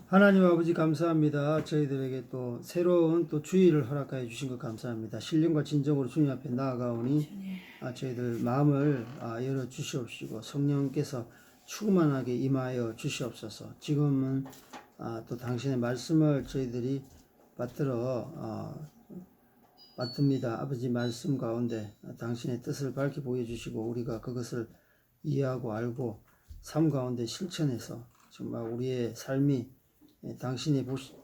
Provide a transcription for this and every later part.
하나님 아버지 감사합니다. 저희들에게 또 새로운 또 주의를 허락하여 주신 것 감사합니다. 신령과 진정으로 주님 앞에 나아가오니 저희들 마음을 열어 주시옵시고 성령께서 충만하게 임하여 주시옵소서. 지금은 또 당신의 말씀을 저희들이 받듭니다. 아버지 말씀 가운데 당신의 뜻을 밝히 보여주시고 우리가 그것을 이해하고 알고 삶 가운데 실천해서 정말 우리의 삶이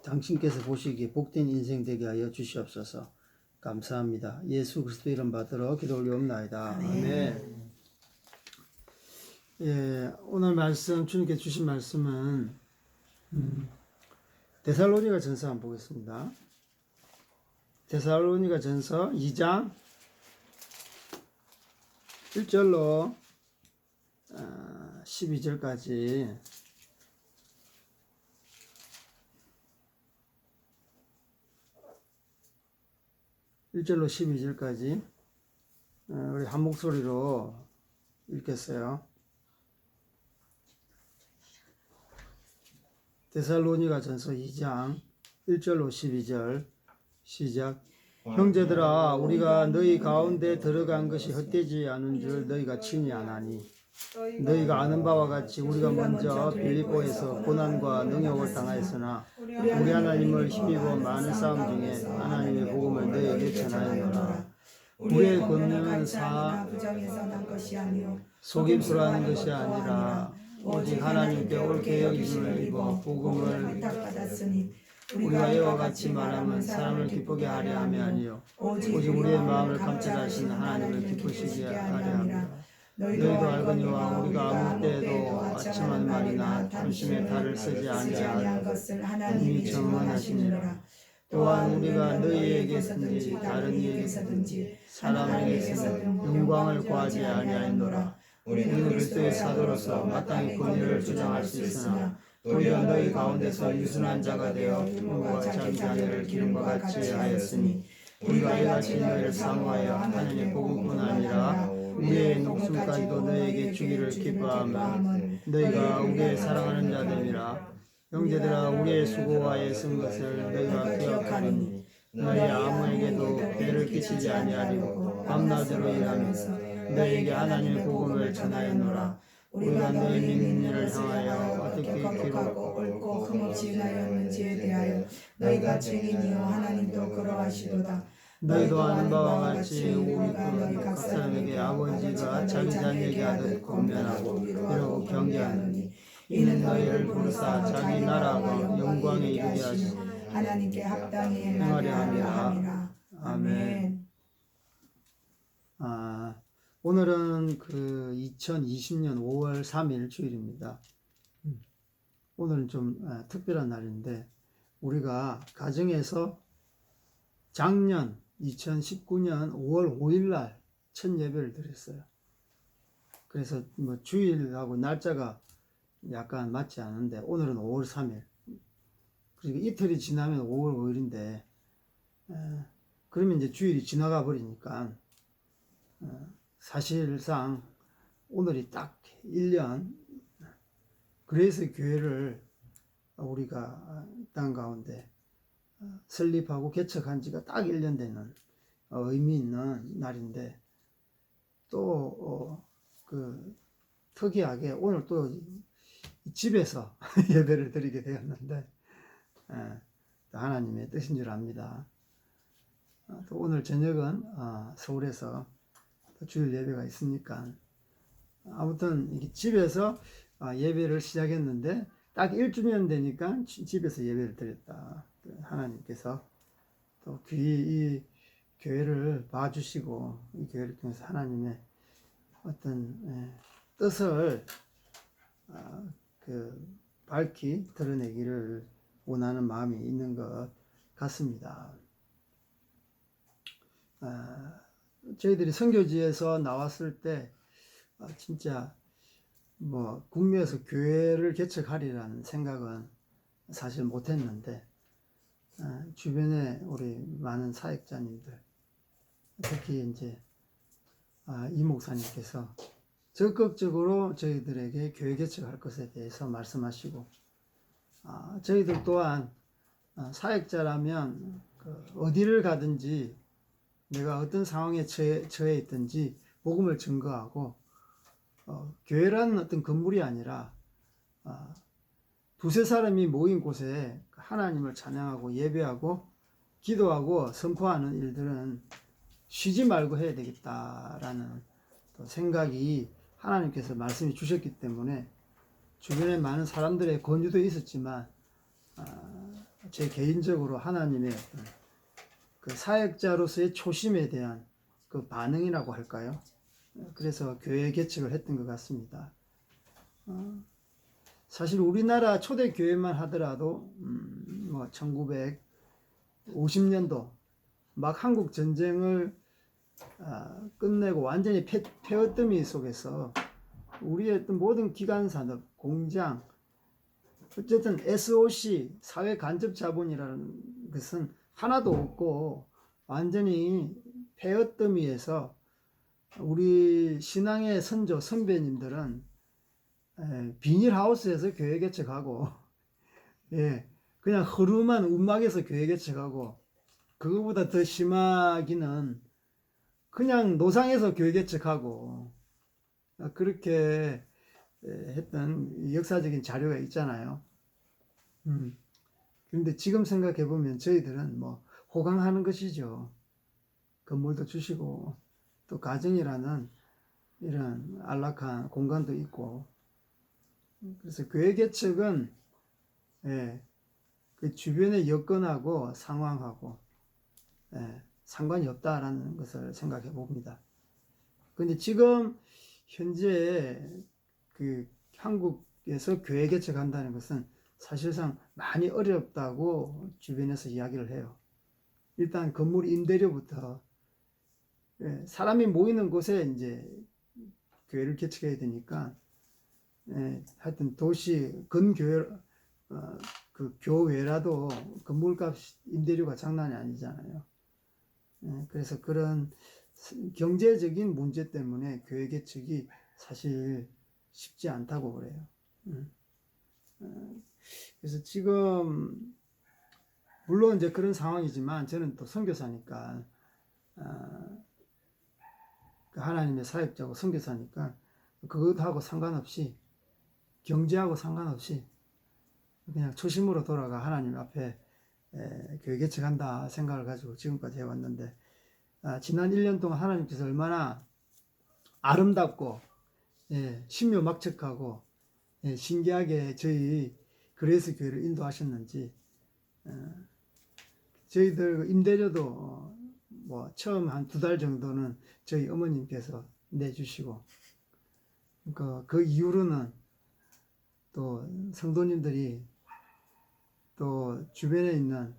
당신께서 보시기에 복된 인생 되게 하여 주시옵소서. 감사합니다. 예수 그리스도 이름 받들어 기도 올리옵나이다. 아멘. 예, 오늘 말씀 주님께 주신 말씀은 데살로니가 전서 한번 보겠습니다. 데살로니가 전서 2장 1절로 12절까지 1절로 12절까지 우리 한 목소리로 읽겠어요. 데살로니가 전서 2장 1절로 12절 시작. 형제들아, 우리가 너희 가운데 들어간 것이 헛되지 않은 줄 너희가 친히 아나니 너희가 아는 바와 같이 우리가 먼저 빌립보에서 고난과 능욕을 당하였으나 우리 하나님을 힘입어 많은 싸움 중에 하나님의 복음을 너희에게 전하였노라. 우리의 권능은 부정에서 난 것이 아니요 속임수로 하는 것이 아니라 오직 하나님께 옳게 여기심을 입어 복음을 부탁받았으니 우리가 이와 같이 말하면 사람을 기쁘게 하려 함이 아니요 오직 우리의 마음을 감찰하시는 하나님을 기쁘시게 하려 함이라. 너희도 알거니와 우리가 아무 때에도 아침한 말이나 탐심의 탈을 쓰지 아니한 것을 하나님이 증언하시느니라. 또한 우리가 너희에게서든지 다른 이에게서든지 사람에게서 영광을 구하지 아니하였노라. 우리는 그리스도의 사도로서 마땅히 권위를 주장할 수 있으나 도리어 너희 가운데서 유순한 자가 되어 부모와 자기 자녀를 기름과 같이 하였으니 우리가 이같이 너희를 사모하여 하나님의 복음뿐 아니라 우리의 목숨까지도 너희에게 주기를 기뻐하면 너희가 우리의 사랑하는 자들이라. 형제들아, 우리의 수고와 애쓴 것을 너희가 기억하리니 너희 아무에게도 배를 끼치지 아니하리고 밤낮으로 일하면서 너희에게 하나님의 복음을 전하였노라. 우리가 너희 믿는 일을 향하여 어떻게 거룩하고 옳고 흠없이 행하였는지에 대하여 너희가 증인이요 하나님도 그러하시도다. 너희도 아는 바와 같이 우리가 너희 각 사람에게 아버지가 자기 자녀에게 하듯 권면하고 이러고 경계하느니 이는 너희를 부르사 자기 나라와 영광에 이르게 하시고 하나님께 합당히 행하려 함이라. 아멘. 오늘은 그 2020년 5월 3일 주일입니다. 오늘은 좀 특별한 날인데 우리가 가정에서 작년 2019년 5월 5일 날 첫 예배를 드렸어요. 그래서 뭐 주일하고 날짜가 약간 맞지 않은데 오늘은 5월 3일. 그리고 이틀이 지나면 5월 5일인데 그러면 이제 주일이 지나가 버리니까 사실상 오늘이 딱 1년, 그래서 교회를 우리가 땅 가운데 설립하고 개척한 지가 딱 1년 되는 의미 있는 날인데 또 특이하게 오늘 또 집에서 예배를 드리게 되었는데 하나님의 뜻인 줄 압니다. 또 오늘 저녁은 서울에서 주일 예배가 있으니까 아무튼 집에서 예배를 시작했는데 딱 1주년 되니까 집에서 예배를 드렸다. 하나님께서 또 귀히 이 교회를 봐주시고 이 교회를 통해서 하나님의 어떤 뜻을 밝히 드러내기를 원하는 마음이 있는 것 같습니다. 저희들이 선교지에서 나왔을 때 진짜 뭐 국내에서 교회를 개척하리라는 생각은 사실 못했는데 주변에 우리 많은 사역자님들 특히 이제 이 목사님께서 적극적으로 저희들에게 교회 개척할 것에 대해서 말씀하시고 저희들 또한 사역자라면 어디를 가든지 내가 어떤 상황에 처해 있든지 복음을 증거하고 교회라는 어떤 건물이 아니라 두세 사람이 모인 곳에 하나님을 찬양하고 예배하고 기도하고 선포하는 일들은 쉬지 말고 해야 되겠다라는 또 생각이 하나님께서 말씀해 주셨기 때문에 주변에 많은 사람들의 권유도 있었지만 제 개인적으로 하나님의 어떤 그 사역자로서의 초심에 대한 그 반응이라고 할까요? 그래서 교회 개척을 했던 것 같습니다. 사실 우리나라 초대 교회만 하더라도 뭐 1950년도 막 한국 전쟁을 끝내고 완전히 폐허더미 속에서 우리의 어떤 모든 기관 산업, 공장, 어쨌든 SOC, 사회 간접 자본이라는 것은 하나도 없고 완전히 폐허더미에서 우리 신앙의 선조, 선배님들은 비닐하우스에서 교회 개척하고 그냥 허름한 움막에서 교회 개척하고 그거보다 더 심하기는 그냥 노상에서 교회 개척하고 그렇게 했던 역사적인 자료가 있잖아요. 그런데 지금 생각해 보면 저희들은 뭐 호강하는 것이죠. 건물도 주시고 또 가정이라는 이런 안락한 공간도 있고 그래서 교회 개척은 그 주변의 여건하고 상황하고 상관이 없다라는 것을 생각해 봅니다. 그런데 지금 현재 그 한국에서 교회 개척한다는 것은 사실상 많이 어렵다고 주변에서 이야기를 해요. 일단 건물 임대료부터 사람이 모이는 곳에 이제 교회를 개척해야 되니까 하여튼 도시 근교회 그 교회라도 건물값 임대료가 장난이 아니잖아요. 그래서 그런 경제적인 문제 때문에 교회 개척이 사실 쉽지 않다고 그래요. 그래서 지금 물론 이제 그런 상황이지만 저는 또 선교사니까 하나님의 사역자고 선교사니까 그것하고 상관없이 경제하고 상관없이 그냥 초심으로 돌아가 하나님 앞에 교회 개척한다 생각을 가지고 지금까지 해왔는데 지난 1년 동안 하나님께서 얼마나 아름답고 신묘막측하고 신기하게 저희 그레이스 교회를 인도하셨는지 저희들 임대료도 뭐 처음 한 2달 정도는 저희 어머님께서 내주시고 그 이후로는 또 성도님들이 또 주변에 있는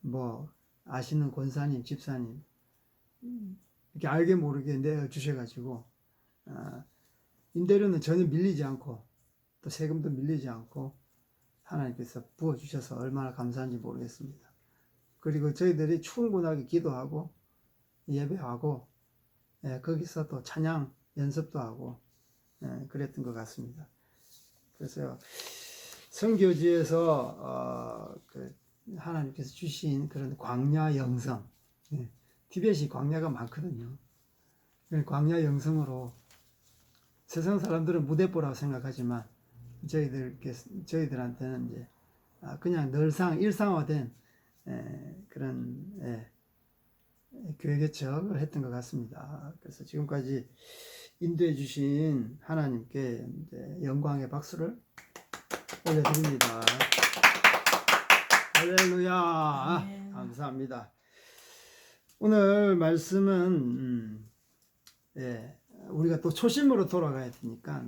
뭐 아시는 권사님, 집사님 이렇게 알게 모르게 내주셔가지고 임대료는 전혀 밀리지 않고 또 세금도 밀리지 않고 하나님께서 부어주셔서 얼마나 감사한지 모르겠습니다. 그리고 저희들이 충분하게 기도하고 예배하고 거기서 또 찬양 연습도 하고 그랬던 것 같습니다. 그래서 선교지에서 하나님께서 주신 그런 광야 영성, 티벳이 광야가 많거든요. 광야 영성으로 세상 사람들은 무대뽀라고 생각하지만 저희들한테는 이제 그냥 늘상 일상화된 그런 교회 개척을 했던 것 같습니다. 그래서 지금까지 인도해 주신 하나님께 이제 영광의 박수를 올려드립니다. 할렐루야. 감사합니다. 오늘 말씀은 우리가 또 초심으로 돌아가야 되니까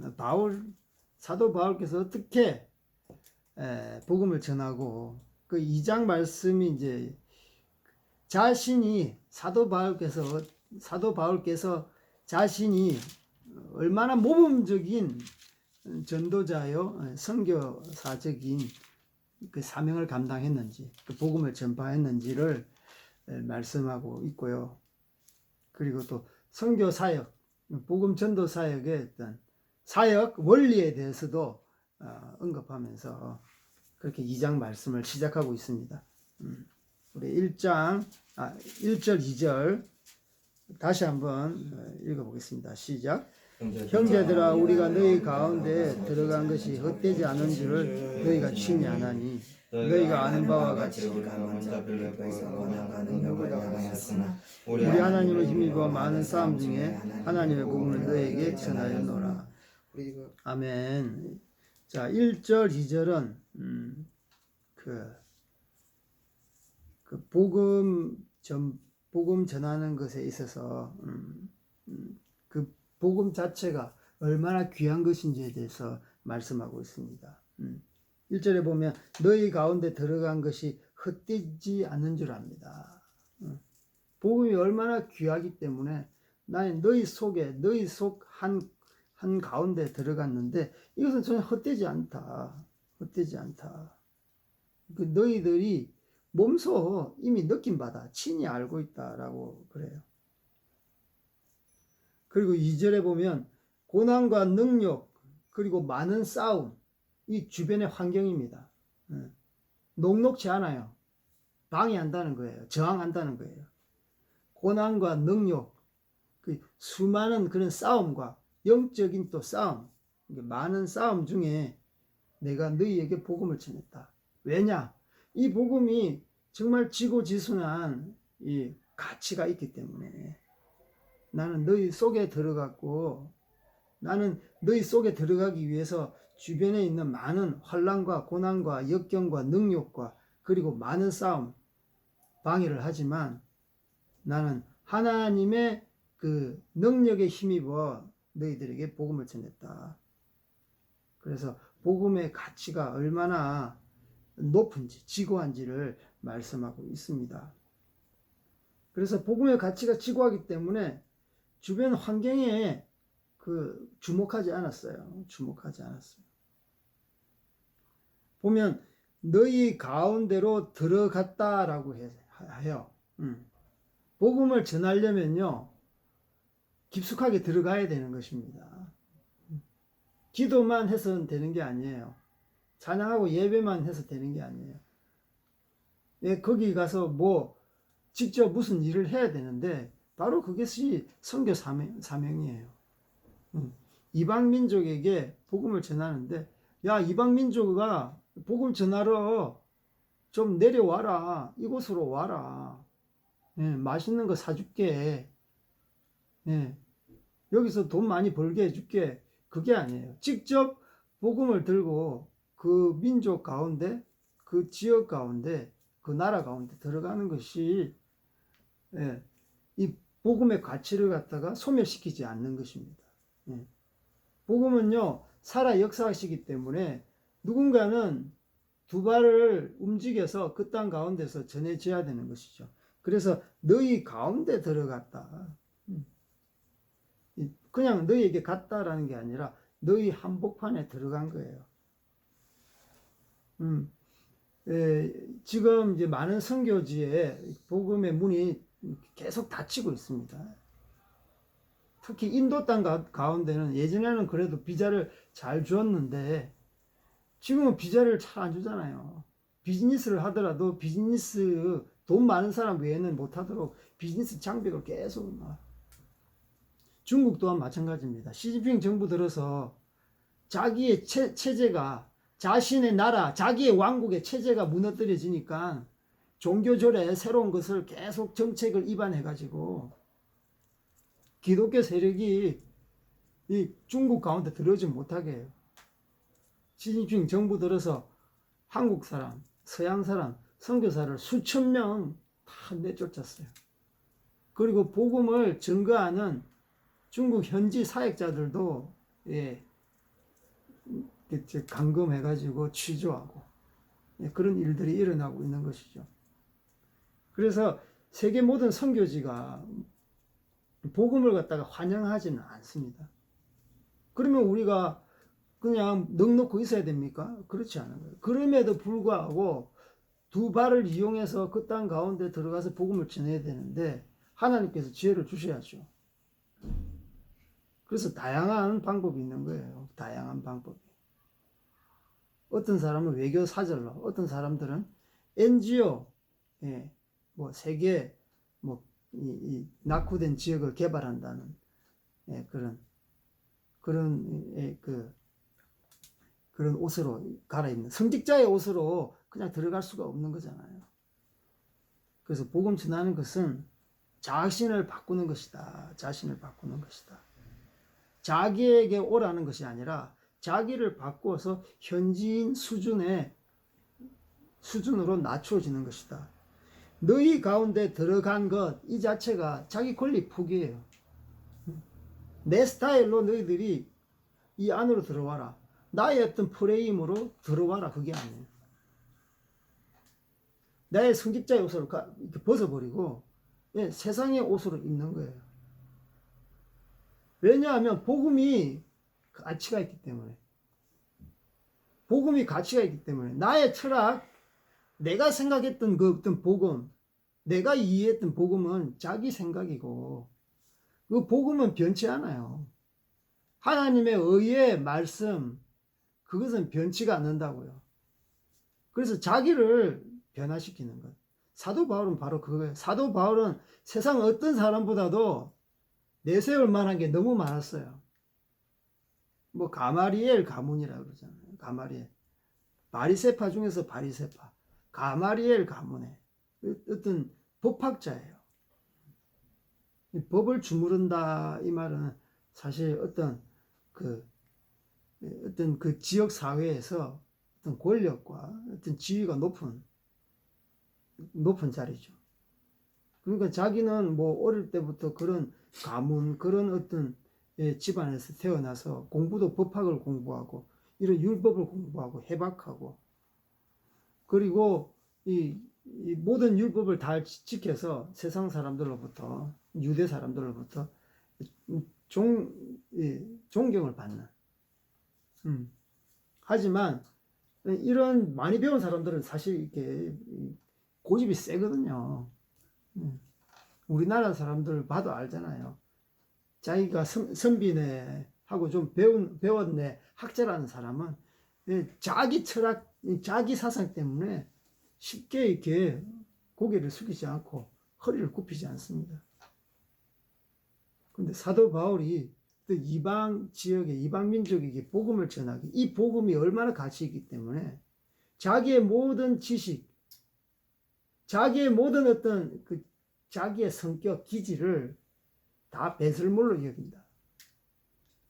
사도 바울께서 어떻게 복음을 전하고 그 2장 말씀이 이제 자신이 사도 바울께서 자신이 얼마나 모범적인 전도자요 선교사적인 그 사명을 감당했는지 그 복음을 전파했는지를 말씀하고 있고요. 그리고 또 선교 사역, 복음 전도 사역의 어떤 사역 원리에 대해서도 언급하면서 그렇게 2장 말씀을 시작하고 있습니다. 우리 1절, 2절 다시 한번 읽어보겠습니다. 시작. 형제들아, 우리가 너희 가운데 들어간 것이 헛되지 않은 줄을 너희가 친히 아나니 너희가 아는 바와 같이 우리가 먼저 빌립보에서 권한과 능력을 나가였으나 우리 하나님의 힘입어 많은 싸움 중에 하나님의 복음을 너희에게 전하였노라. 아멘. 자, 1절, 2절은 복음 전하는 것에 있어서 그 복음 자체가 얼마나 귀한 것인지에 대해서 말씀하고 있습니다. 1절에 보면 너희 가운데 들어간 것이 헛되지 않는 줄 압니다. 복음이 얼마나 귀하기 때문에 나는 너희 속에 너희 속 한 가운데 들어갔는데 이것은 전혀 헛되지 않다. 헛되지 않다. 그 너희들이 몸소 이미 느낀바다 친히 알고 있다라고 그래요. 그리고 2절에 보면 고난과 능력 그리고 많은 싸움 이 주변의 환경입니다. 녹록지 않아요. 방해한다는 거예요. 저항한다는 거예요. 고난과 능력 그 수많은 그런 싸움과 영적인 또 싸움 많은 싸움 중에 내가 너희에게 복음을 전했다. 왜냐? 이 복음이 정말 지고지순한 이 가치가 있기 때문에 나는 너희 속에 들어갔고 나는 너희 속에 들어가기 위해서 주변에 있는 많은 환난과 고난과 역경과 능력과 그리고 많은 싸움 방해를 하지만 나는 하나님의 그 능력에 힘입어 너희들에게 복음을 전했다. 그래서 복음의 가치가 얼마나 높은지 지고한지를 말씀하고 있습니다. 그래서 복음의 가치가 지고하기 때문에 주변 환경에 주목하지 않았어요. 주목하지 않았어요. 보면 너희 가운데로 들어갔다라고 해요. 복음을 전하려면요 깊숙하게 들어가야 되는 것입니다. 기도만 해서는 되는 게 아니에요. 찬양하고 예배만 해서 되는 게 아니에요. 거기 가서 직접 무슨 일을 해야 되는데 바로 그것이 선교 사명이에요. 이방 민족에게 복음을 전하는데 야 이방 민족아 복음 전하러 좀 내려와라. 이곳으로 와라. 맛있는 거 사줄게. 여기서 돈 많이 벌게 해줄게. 그게 아니에요. 직접 복음을 들고 그 민족 가운데 그 지역 가운데 그 나라 가운데 들어가는 것이 이 복음의 가치를 갖다가 소멸시키지 않는 것입니다. 복음은요 살아 역사하시기 때문에 누군가는 두 발을 움직여서 그 땅 가운데서 전해져야 되는 것이죠. 그래서 너희 가운데 들어갔다. 그냥 너희에게 갔다라는 게 아니라 너희 한복판에 들어간 거예요. 지금 이제 많은 선교지에 복음의 문이 계속 닫히고 있습니다. 특히 인도 땅 가운데는 예전에는 그래도 비자를 잘 주었는데 지금은 비자를 잘 안 주잖아요. 비즈니스를 하더라도 비즈니스 돈 많은 사람 외에는 못하도록 비즈니스 장벽을 계속 중국 또한 마찬가지입니다. 시진핑 정부 들어서 자기의 체제가 자신의 나라 자기의 왕국의 체제가 무너뜨려지니까 종교절에 새로운 것을 계속 정책을 입안해 가지고 기독교 세력이 이 중국 가운데 들어오지 못하게 해요. 시진핑 정부 들어서 한국 사람, 서양 사람, 선교사를 수천 명 다 내쫓았어요. 그리고 복음을 증거하는 중국 현지 사역자들도 감금해가지고 취조하고 그런 일들이 일어나고 있는 것이죠. 그래서 세계 모든 선교지가 복음을 갖다가 환영하지는 않습니다. 그러면 우리가 그냥 넋놓고 있어야 됩니까? 그렇지 않은 거예요. 그럼에도 불구하고 두 발을 이용해서 그 땅 가운데 들어가서 복음을 전해야 되는데 하나님께서 지혜를 주셔야죠. 그래서 다양한 방법이 있는 거예요. 다양한 방법이. 어떤 사람은 외교 사절로, 어떤 사람들은 NGO, 예, 뭐 세계 뭐 이 낙후된 지역을 개발한다는 예, 그런 옷으로 갈아입는 성직자의 옷으로 그냥 들어갈 수가 없는 거잖아요. 그래서 복음 전하는 것은 자신을 바꾸는 것이다. 자신을 바꾸는 것이다. 자기에게 오라는 것이 아니라 자기를 바꾸어서 현지인 수준으로 낮춰지는 것이다. 너희 가운데 들어간 것 이 자체가 자기 권리 포기예요. 내 스타일로 너희들이 이 안으로 들어와라. 나의 어떤 프레임으로 들어와라. 그게 아니에요. 나의 성직자의 옷을 이렇게 벗어버리고 예, 세상의 옷으로 입는 거예요. 왜냐하면 복음이 가치가 있기 때문에. 복음이 가치가 있기 때문에 나의 철학, 내가 생각했던 그 어떤 복음, 내가 이해했던 복음은 자기 생각이고 그 복음은 변치 않아요. 하나님의 의의 말씀, 그것은 변치가 않는다고요. 그래서 자기를 변화시키는 것. 사도 바울은 바로 그거예요. 사도 바울은 세상 어떤 사람보다도 내세울 만한 게 너무 많았어요. 뭐 가마리엘 가문이라고 그러잖아요. 가마리엘. 바리새파 중에서 바리새파. 가마리엘 가문에 어떤 법학자예요. 법을 주무른다 이 말은 사실 어떤 그 지역 사회에서 어떤 권력과 어떤 지위가 높은 자리죠. 그러니까 자기는 뭐 어릴 때부터 그런 가문, 그런 어떤 집안에서 태어나서 공부도 법학을 공부하고 이런 율법을 공부하고 해박하고 그리고 이 모든 율법을 다 지켜서 세상 사람들로부터 유대 사람들로부터 존경을 받는. 하지만 이런 많이 배운 사람들은 사실 이렇게 고집이 세거든요. 우리나라 사람들 봐도 알잖아요. 자기가 선비네 하고 좀 배웠네 학자라는 사람은 자기 철학, 자기 사상 때문에 쉽게 이렇게 고개를 숙이지 않고 허리를 굽히지 않습니다. 근데 사도 바울이 또 이방 지역에 이방 민족에게 복음을 전하기, 이 복음이 얼마나 가치 있기 때문에 자기의 모든 지식, 자기의 모든 어떤 자기의 성격, 기질을 다 배설물로 여긴다.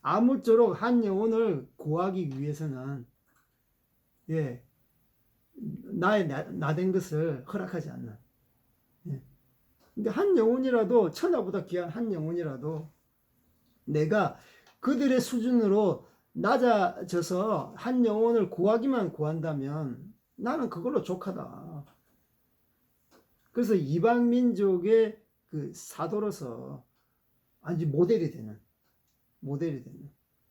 아무쪼록 한 영혼을 구하기 위해서는 나의 나된 것을 허락하지 않는. 근데 한 영혼이라도 천하보다 귀한 한 영혼이라도 내가 그들의 수준으로 낮아져서 한 영혼을 구하기만 구한다면 나는 그걸로 족하다. 그래서 이방 민족의 그 사도로서 아주 모델이 되는.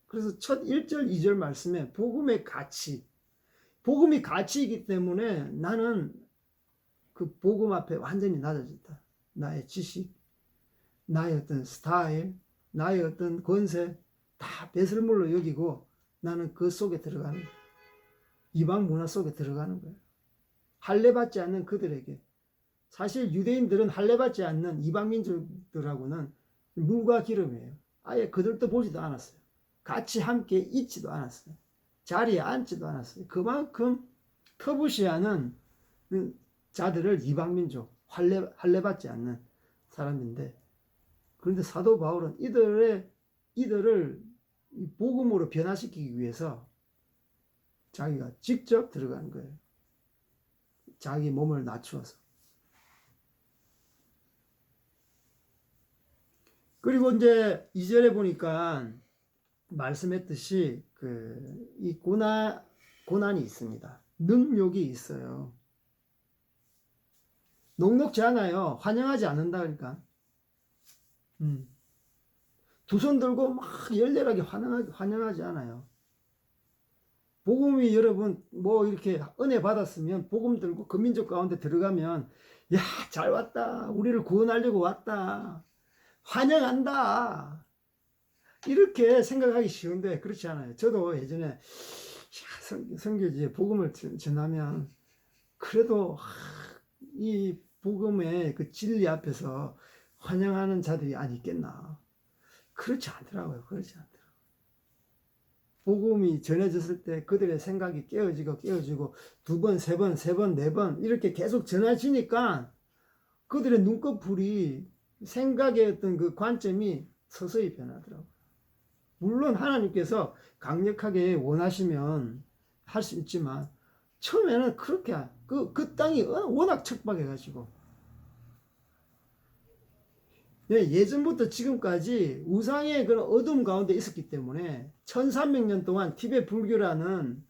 그래서 첫 1절, 2절 말씀에 복음의 가치, 복음이 가치이기 때문에 나는 그 복음 앞에 완전히 낮아졌다. 나의 지식, 나의 어떤 스타일, 나의 어떤 권세 다 배설물로 여기고 나는 그 속에 들어가는 거예요. 이방 문화 속에 들어가는 거예요. 할례받지 않는 그들에게. 사실 유대인들은 할례받지 않는 이방 민족들하고는 물과 기름이에요. 아예 그들도 보지도 않았어요. 같이 함께 있지도 않았어요. 자리에 앉지도 않았어요. 그만큼 터부시하는 자들을 이방 민족, 할례받지 않는 사람인데, 그런데 사도 바울은 이들을 복음으로 변화시키기 위해서 자기가 직접 들어가는 거예요. 자기 몸을 낮추어서. 그리고 이제 2절에 보니까 말씀했듯이 이 고난이 있습니다. 능욕이 있어요. 녹록지 않아요. 환영하지 않는다 그러니까. 두 손 들고 막 열렬하게 환영하지 않아요. 복음이 여러분 뭐 이렇게 은혜 받았으면 복음 들고 그 민족 가운데 들어가면 야, 잘 왔다. 우리를 구원하려고 왔다. 환영한다. 이렇게 생각하기 쉬운데 그렇지 않아요. 저도 예전에 선교지에 복음을 전하면 그래도 이 복음의 그 진리 앞에서 환영하는 자들이 아니 있겠나. 그렇지 않더라고요. 그렇지 않더라고요. 복음이 전해졌을 때 그들의 생각이 깨어지고 두 번, 세 번, 네 번 이렇게 계속 전해지니까 그들의 눈꺼풀이 생각의 어떤 그 관점이 서서히 변하더라고요. 물론 하나님께서 강력하게 원하시면 할 수 있지만 처음에는 그렇게 그 땅이 워낙 척박해가지고 예전부터 지금까지 우상의 그런 어둠 가운데 있었기 때문에 1300년 동안 티베트 불교라는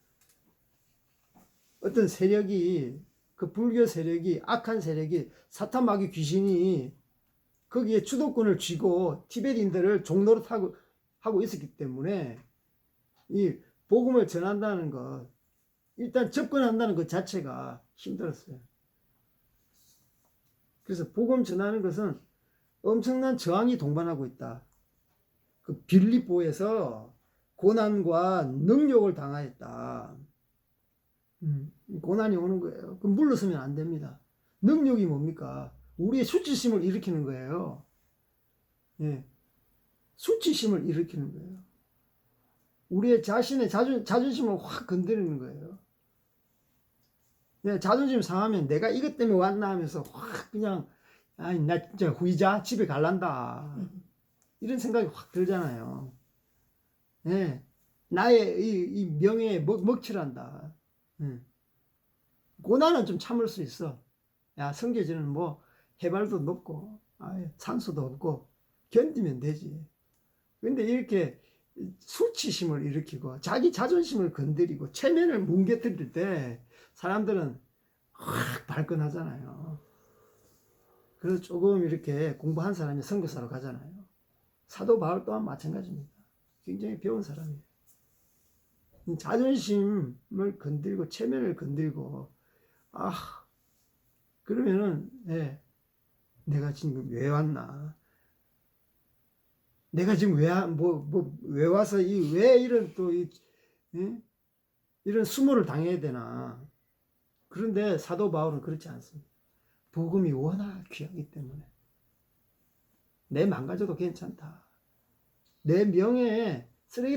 어떤 세력이 그 불교 세력이 악한 세력이 사탄 마귀 귀신이 거기에 주도권을 쥐고 티베트인들을 종노릇하고 있었기 때문에 이 복음을 전한다는 것 일단 접근한다는 것 자체가 힘들었어요. 그래서 복음 전하는 것은 엄청난 저항이 동반하고 있다. 그 빌립보에서 고난과 능욕을 당하였다. 고난이 오는 거예요. 그럼 물러서면 안 됩니다. 능욕이 뭡니까? 우리의 수치심을 일으키는 거예요. 예. 수치심을 일으키는 거예요. 우리의 자신의 자존심을 확 건드리는 거예요. 예, 자존심 상하면 내가 이것 때문에 왔나 하면서 확 그냥 아니 나 진짜 후이자 집에 갈란다 이런 생각이 확 들잖아요. 예, 나의 이 명예에 먹칠한다. 고난은 좀 참을 수 있어. 야, 성교지는 뭐 해발도 높고 산소도 없고 견디면 되지. 근데 이렇게 수치심을 일으키고 자기 자존심을 건드리고 체면을 뭉개뜨릴 때 사람들은 확 발끈하잖아요. 그래서 조금 이렇게 공부한 사람이 선교사로 가잖아요. 사도 바울 또한 마찬가지입니다. 굉장히 배운 사람이에요. 자존심을 건드리고 체면을 건드리고 그러면은 내가 지금 왜 왔나? 내가 지금 왜 와서 왜 이런 이런 수모를 당해야 되나? 그런데 사도 바울은 그렇지 않습니다. 복음이 워낙 귀하기 때문에 내 망가져도 괜찮다. 내 명예에 쓰레기